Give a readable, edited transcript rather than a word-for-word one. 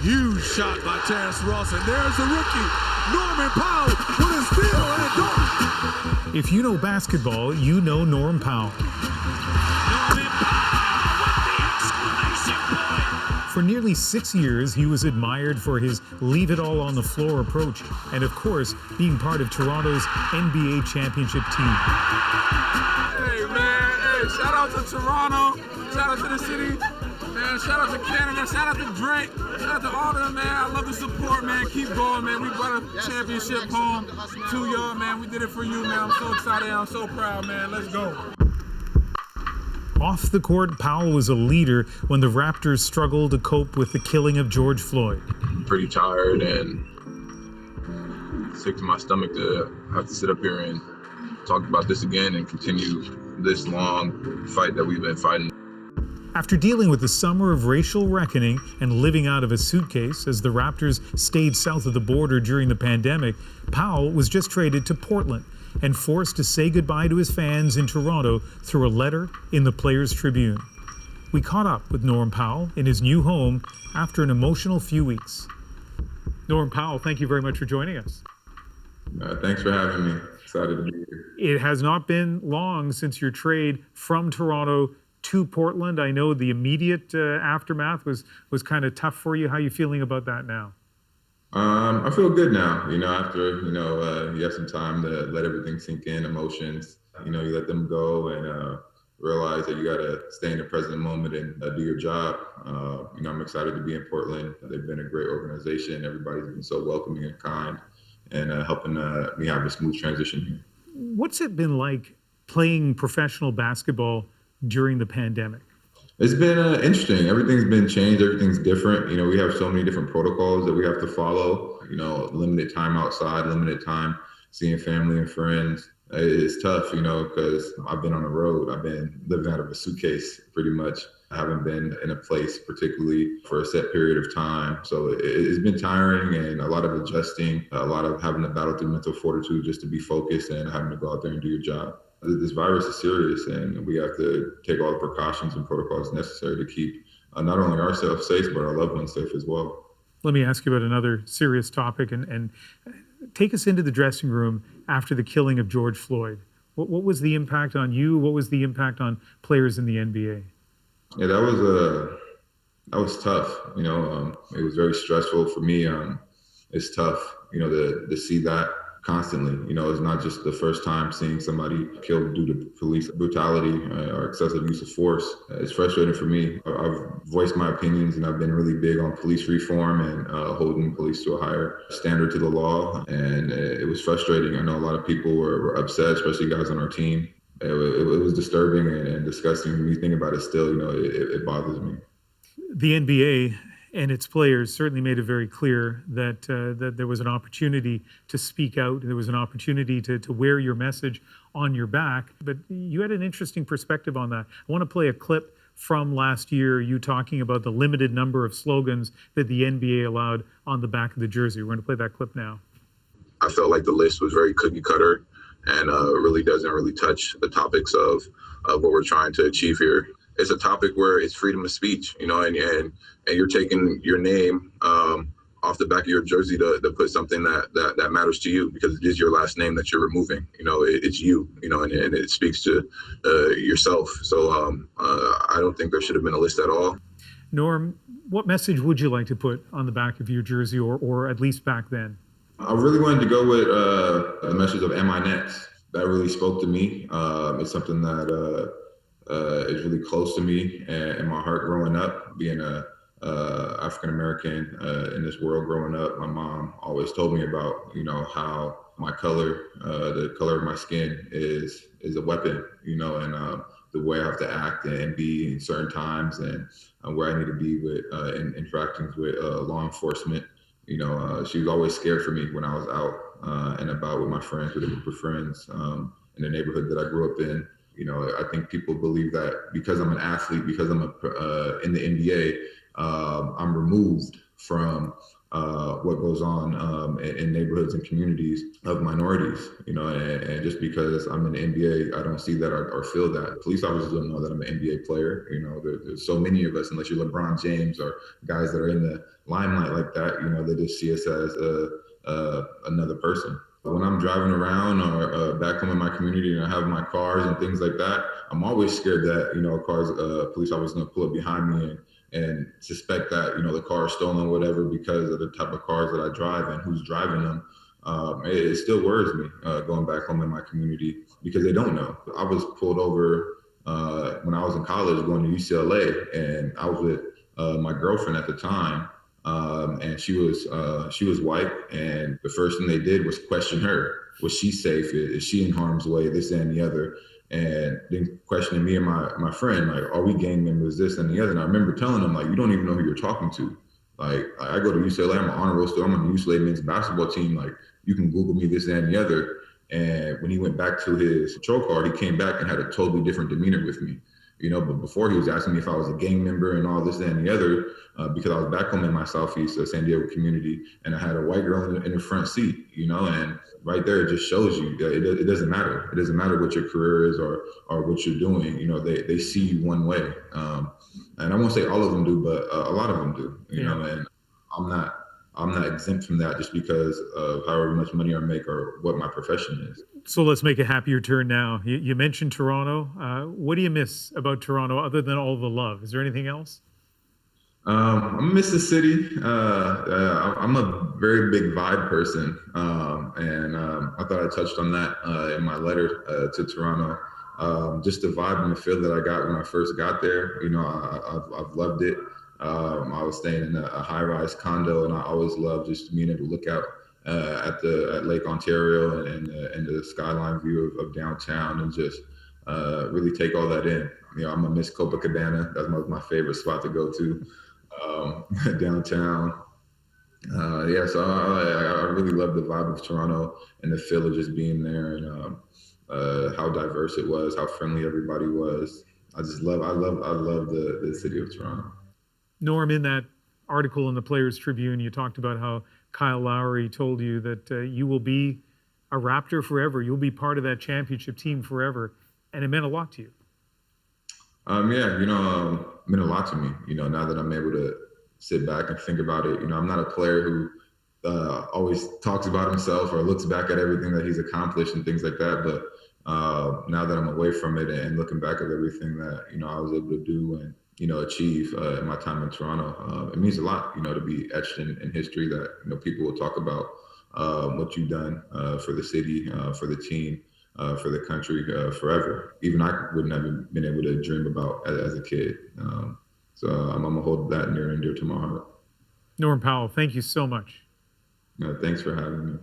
Huge shot by Terrence Ross, and there's the rookie, Norm Powell, with a steal and a dunk. If you know basketball, you know Norm Powell. Norman Powell with the exclamation point. For nearly 6 years, he was admired for his leave-it-all-on-the-floor approach, and of course, being part of Toronto's NBA championship team. Hey, man, hey, shout out to Toronto, shout out to the city. Man, shout out to Canada, shout out to Drake, shout out to all of them, man. I love the support, man. Keep going, man. We brought a championship home to y'all, man. We did it for you, man. I'm so excited. I'm so proud, man. Let's go. Off the court, Powell was a leader when the Raptors struggled to cope with the killing of George Floyd. Pretty tired and sick to my stomach to have to sit up here and talk about this again and continue this long fight that we've been fighting. After dealing with the summer of racial reckoning and living out of a suitcase as the Raptors stayed south of the border during the pandemic, Powell was just traded to Portland and forced to say goodbye to his fans in Toronto through a letter in the Players' Tribune. We caught up with Norm Powell in his new home after an emotional few weeks. Norm Powell, thank you very much for joining us. Thanks for having me. Excited to be here. It has not been long since your trade from Toronto to Portland. I know the immediate aftermath was kind of tough for you. How are you feeling about that now? I feel good now. After you have some time to let everything sink in, emotions. You let them go and realize that you got to stay in the present moment and do your job. I'm excited to be in Portland. They've been a great organization. Everybody's been so welcoming and kind, and helping me have a smooth transition here. What's it been like playing professional basketball during the pandemic? It's been interesting. Everything's been changed. Everything's different. We have so many different protocols that we have to follow. Limited time outside, limited time seeing family and friends. It's tough, because I've been on the road. I've been living out of a suitcase pretty much. I haven't been in a place particularly for a set period of time. So it's been tiring and a lot of adjusting, a lot of having to battle through mental fortitude just to be focused and having to go out there and do your job. This virus is serious, and we have to take all the precautions and protocols necessary to keep not only ourselves safe, but our loved ones safe as well. Let me ask you about another serious topic and take us into the dressing room after the killing of George Floyd. What was the impact on you? What was the impact on players in the NBA? Yeah, that was tough. It was very stressful for me. It's tough, to see that constantly. It's not just the first time seeing somebody killed due to police brutality or excessive use of force. It's frustrating for me. I've voiced my opinions, and I've been really big on police reform and holding police to a higher standard to the law. And it was frustrating. I know a lot of people were upset, especially guys on our team. It was disturbing and disgusting. When you think about it still, it bothers me. The NBA and its players certainly made it very clear that there was an opportunity to speak out. There was an opportunity to wear your message on your back. But you had an interesting perspective on that. I want to play a clip from last year, you talking about the limited number of slogans that the NBA allowed on the back of the jersey. We're going to play that clip now. I felt like the list was very cookie cutter and really doesn't really touch the topics of what we're trying to achieve here. It's a topic where it's freedom of speech, and you're taking your name off the back of your jersey to put something that matters to you, because it is your last name that you're removing. It's you, and it speaks to yourself. So I don't think there should have been a list at all. Norm, what message would you like to put on the back of your jersey, or at least back then? I really wanted to go with the message of "Am I next?" That really spoke to me. It's something that is really close to me and my heart growing up, being a African American in this world growing up. My mom always told me about how my color, the color of my skin, is a weapon, and the way I have to act and be in certain times, and where I need to be with in interactions with law enforcement. She was always scared for me when I was out and about with my friends, with a group of friends in the neighborhood that I grew up in. I think people believe that because I'm an athlete, because I'm in the NBA, I'm removed from what goes on in neighborhoods and communities of minorities, and just because I'm in the NBA, I don't see that or feel that. Police officers don't know that I'm an NBA player. There's so many of us, unless you're LeBron James or guys that are in the limelight like that, they just see us as another person. When I'm driving around or back home in my community and I have my cars and things like that, I'm always scared that, police officer is going to pull up behind me and suspect that, the car is stolen or whatever because of the type of cars that I drive and who's driving them. It still worries me going back home in my community because they don't know. I was pulled over when I was in college going to UCLA, and I was with my girlfriend at the time. And she was white, and the first thing they did was question her. Was she safe? Is she in harm's way? This, that, and the other. And then questioning me and my friend, like, are we gang members, this and the other? And I remember telling them, like, you don't even know who you're talking to. Like, I go to UCLA, I'm an honor roll student, I'm on the UCLA men's basketball team. Like, you can Google me, this, that, and the other. And when he went back to his patrol car, he came back and had a totally different demeanor with me. But before he was asking me if I was a gang member and all this, that, and the other, because I was back home in my Southeast San Diego community, and I had a white girl in the front seat, and right there, it just shows you that it doesn't matter. It doesn't matter what your career is or what you're doing. They see you one way. And I won't say all of them do, but a lot of them do, and I'm not exempt from that just because of however much money I make or what my profession is. So let's make a happier turn now. You mentioned Toronto. What do you miss about Toronto other than all the love? Is there anything else? I miss the city. I'm a very big vibe person. And I thought I touched on that in my letter to Toronto. Just the vibe and the feel that I got when I first got there. I've loved it. I was staying in a high-rise condo, and I always loved just being able to look out at Lake Ontario and the skyline view of downtown, and just really take all that in. I'm gonna miss Copacabana. That's my favorite spot to go to downtown. So I really love the vibe of Toronto and the feel of just being there, and how diverse it was, how friendly everybody was. I love the city of Toronto. Norm, in that article in the Players Tribune, you talked about how Kyle Lowry told you that you will be a Raptor forever. You'll be part of that championship team forever. And it meant a lot to you. It meant a lot to me, now that I'm able to sit back and think about it. I'm not a player who always talks about himself or looks back at everything that he's accomplished and things like that. But now that I'm away from it and looking back at everything that, I was able to do and, achieve in my time in Toronto, it means a lot, to be etched in history that, people will talk about what you've done for the city, for the team, for the country forever. Even I wouldn't have been able to dream about as a kid. So I'm going to hold that near and dear to my heart. Norm Powell, thank you so much. Thanks for having me.